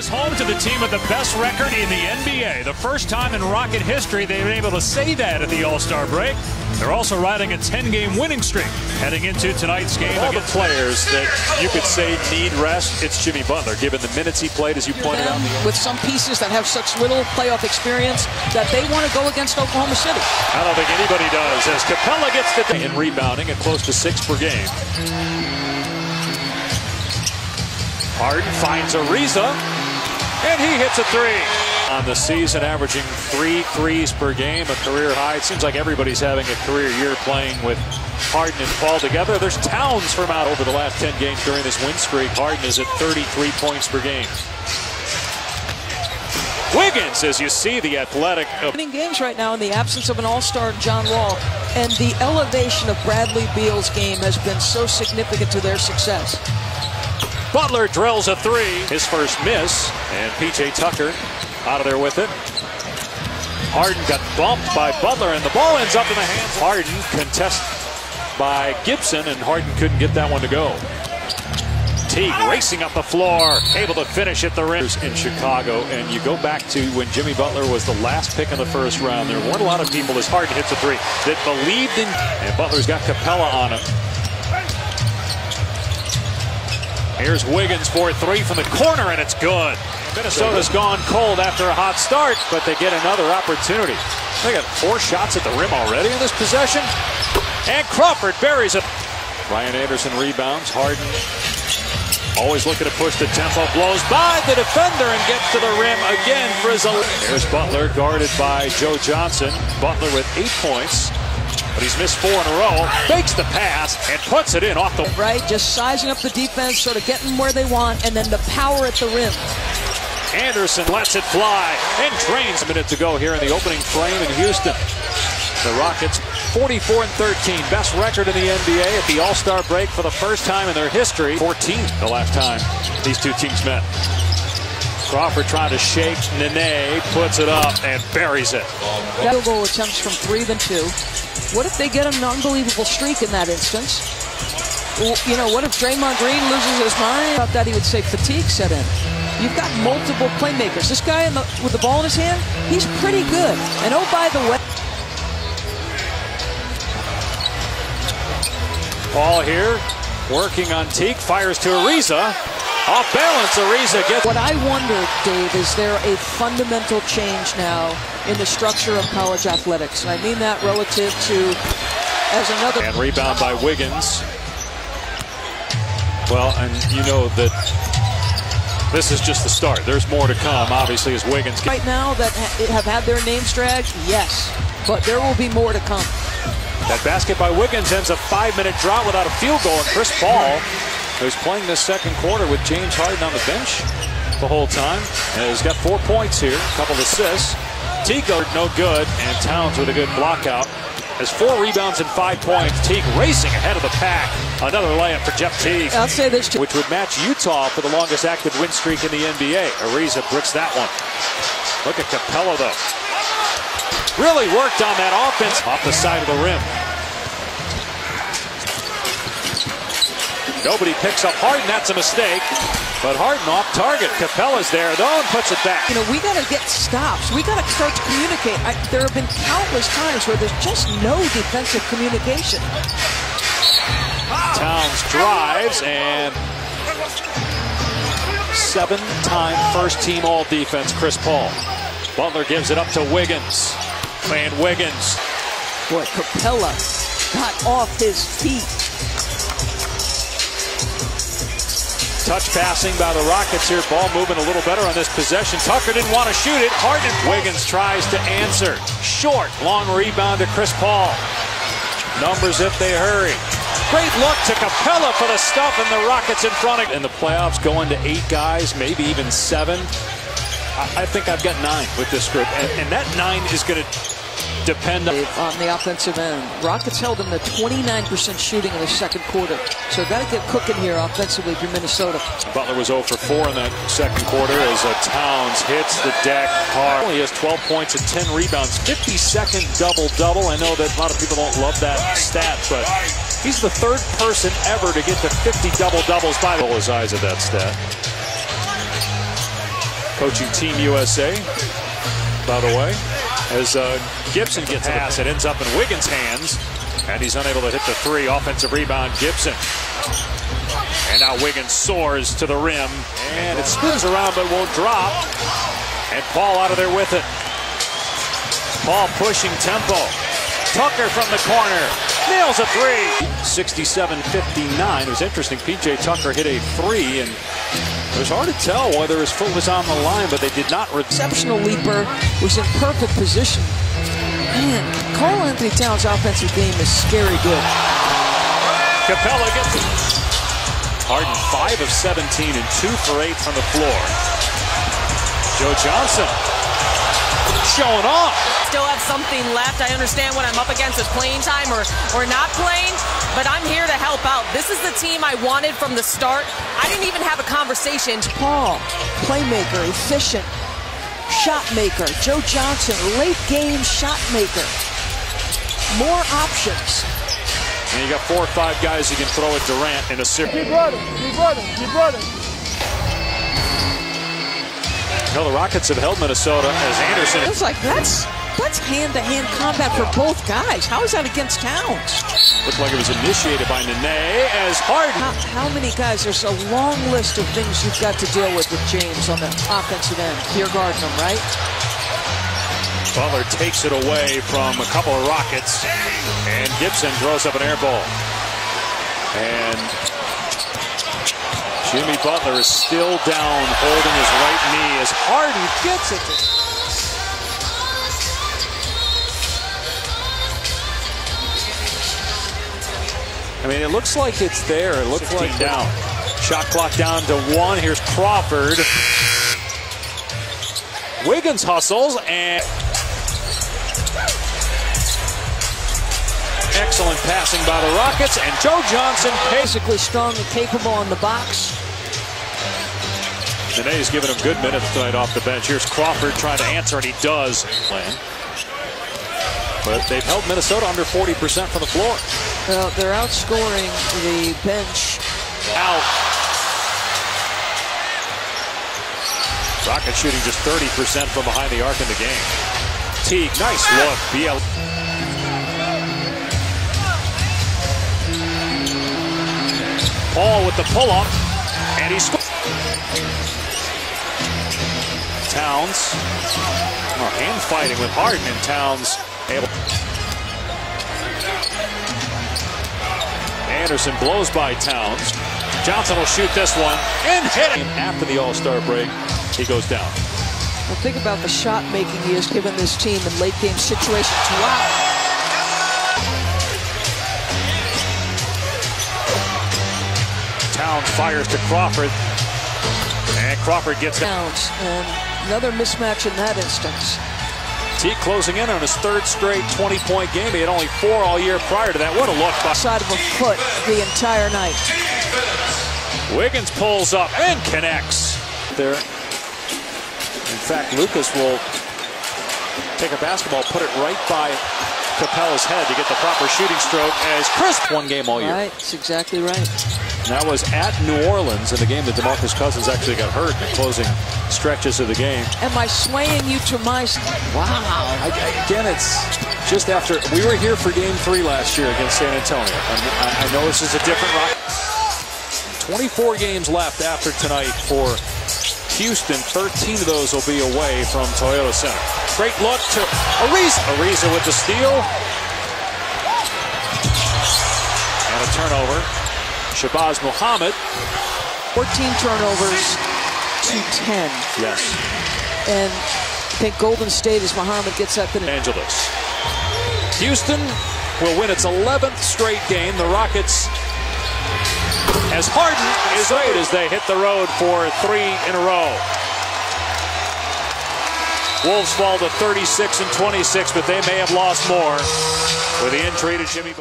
is home to the team with the best record in the NBA. The first time in Rocket history they've been able to say that at the All-Star break. They're also riding a 10-game winning streak heading into tonight's game. All the players that you could say need rest, it's Jimmy Butler, given the minutes he played, as you pointed out. With some pieces that have such little playoff experience that they want to go against Oklahoma City. I don't think anybody does, as Capella gets the in rebounding at close to 6 per game. Harden finds Ariza, and he hits a three. On the season, averaging 3 threes per game, a career high. It seems like everybody's having a career year playing with Harden and Paul together. There's Towns from out over the last 10 games during this win streak. Harden is at 33 points per game. Wiggins, as you see, the athletic. Winning games right now in the absence of an all-star John Wall, and the elevation of Bradley Beal's game has been so significant to their success. Butler drills a three, his first miss, and P.J. Tucker out of there with it. Harden got bumped by Butler, and the ball ends up in the hands of Harden, contested by Gibson, and Harden couldn't get that one to go. Teague racing up the floor, able to finish at the rim in Chicago. And you go back to when Jimmy Butler was the last pick in the first round. There weren't a lot of people, as Harden hits a three, that believed in, and Butler's got Capella on him. Here's Wiggins for a three from the corner, and it's good. Minnesota's gone cold after a hot start, but they get another opportunity. They got 4 shots at the rim already in this possession. And Crawford buries it. Ryan Anderson rebounds. Harden always looking to push the tempo. Blows by the defender and gets to the rim again for his own. Here's Butler guarded by Joe Johnson. Butler with 8 points. But he's missed 4 in a row, fakes the pass, and puts it in off the... Right, just sizing up the defense, sort of getting where they want, and then the power at the rim. Anderson lets it fly and drains. A minute to go here in the opening frame in Houston. The Rockets 44-13, best record in the NBA at the All-Star break for the first time in their history. 14 the last time these two teams met. Crawford trying to shake Nene, puts it up and buries it. Field goal attempts from 3 than 2. What if they get an unbelievable streak in that instance? Well, you know, what if Draymond Green loses his mind? About that, he would say fatigue set in. You've got multiple playmakers. This guy with the ball in his hand, he's pretty good. And oh, by the way, Paul here, working on Teague, fires to Ariza. Off balance, Ariza gets... What I wonder, Dave, is there a fundamental change now in the structure of college athletics? And I mean that relative to, as another... And rebound by Wiggins. Well, and you know that this is just the start. There's more to come, obviously, as Wiggins... Right now that have had their names dragged, yes. But there will be more to come. That basket by Wiggins ends a 5-minute drought without a field goal. And Chris Paul, who's playing this second quarter with James Harden on the bench the whole time, and has got 4 points here, a couple of assists. Teague no good, and Towns with a good block out. Has 4 rebounds and 5 points. Teague racing ahead of the pack. Another layup for Jeff Teague. I'll say this too, which would match Utah for the longest active win streak in the NBA. Ariza bricks that one. Look at Capella though. Really worked on that offense off the side of the rim. Nobody picks up Harden. That's a mistake. But Harden off target. Capella's there, though, and puts it back. You know, we got to get stops. We got to start to communicate. There have been countless times where there's just no defensive communication. Towns drives, and 7-time first-team all-defense Chris Paul. Butler gives it up to Wiggins. And Wiggins. Boy, Capella got off his feet. Touch passing by the Rockets here. Ball moving a little better on this possession. Tucker didn't want to shoot it. Harden. Wiggins tries to answer. Short. Long rebound to Chris Paul. Numbers if they hurry. Great look to Capella for the stuff, and the Rockets in front of it. In the playoffs, going to 8 guys, maybe even 7. I think I've got 9 with this group, and that 9 is going to depend on the offensive end. Rockets held them to 29% shooting in the second quarter, so got to get cooking here offensively for Minnesota. Butler was 0 for 4 in that second quarter as Towns hits the deck hard. He has 12 points and 10 rebounds, 52nd double-double. I know that a lot of people don't love that stat, but he's the 3rd person ever to get to 50 double-doubles by the... Roll his eyes at that stat. coaching Team USA, by the way, as Gibson gets a pass. It ends up in Wiggins' hands, and he's unable to hit the three. Offensive rebound, Gibson. And now Wiggins soars to the rim, and it spins around but won't drop. And Paul out of there with it. Paul pushing tempo. Tucker from the corner. Nails a three. 67-59. It was interesting. P.J. Tucker hit a three, and it was hard to tell whether his foot was on the line, but they did not. Exceptional leaper, was in perfect position. Man, Karl Anthony Towns' offensive game is scary good. Capella gets it. Harden 5 of 17 and 2 for 8 from the floor. Joe Johnson showing off. Still have something left. I understand what I'm up against with playing time or not playing, but I'm here to help out. This is the team I wanted from the start. I didn't even have a conversation. Paul, playmaker, efficient, shot maker. Joe Johnson, late game shot maker. More options. And you got 4 or 5 guys you can throw at Durant in a series. Keep running, keep running, keep running. No, the Rockets have held Minnesota as Anderson. It's like that's hand-to-hand combat for both guys. How is that against Towns? Looked like it was initiated by Nene as Harden. How many guys? There's a long list of things you've got to deal with James on the offensive end. You're guarding them, right? Butler takes it away from a couple of Rockets, and Gibson throws up an air ball. And Jimmy Butler is still down, holding his right knee as Harden gets it. I mean, it looks like it's there. It looks like down. Shot clock down to 1. Here's Crawford. Wiggins hustles, and excellent passing by the Rockets, and Joe Johnson basically strong and capable on the box. Nene's giving him good minutes tonight off the bench. Here's Crawford trying to answer, and he does. But they've held Minnesota under 40% from the floor. Well, they're outscoring the bench. Out. Rockets shooting just 30% from behind the arc in the game. Teague, nice look. BL. Paul with the pull-up, and he scores. Towns, hand fighting with Harden, and Towns able. Anderson blows by Towns. Johnson will shoot this one and hit it. After the All-Star break, he goes down. Well, think about the shot making he has given this team in late game situations. Wow. Towns fires to Crawford, and Crawford gets down. And another mismatch in that instance. Teague closing in on his 3rd straight 20-point game. He had only 4 all year prior to that. What a look by side of a foot the entire night. Wiggins pulls up and connects. There. In fact, Lucas will take a basketball, put it right by Capella's head to get the proper shooting stroke as Chris won game all year. Right, that's exactly right. That was at New Orleans in the game that DeMarcus Cousins actually got hurt in the closing stretches of the game. Am I swaying you to my... Wow. Again, it's just after... We were here for Game 3 last year against San Antonio. And I know this is a different... 24 games left after tonight for Houston. 13 of those will be away from Toyota Center. Great look to Ariza. Ariza with the steal. And a turnover. Shabazz Muhammad. 14 turnovers to 10. Yes. And I think Golden State, as Muhammad gets up in Angeles. Houston will win its 11th straight game. The Rockets, as Harden is late as they hit the road for 3 in a row. Wolves fall to 36-26, but they may have lost more with the injury to Jimmy Butler.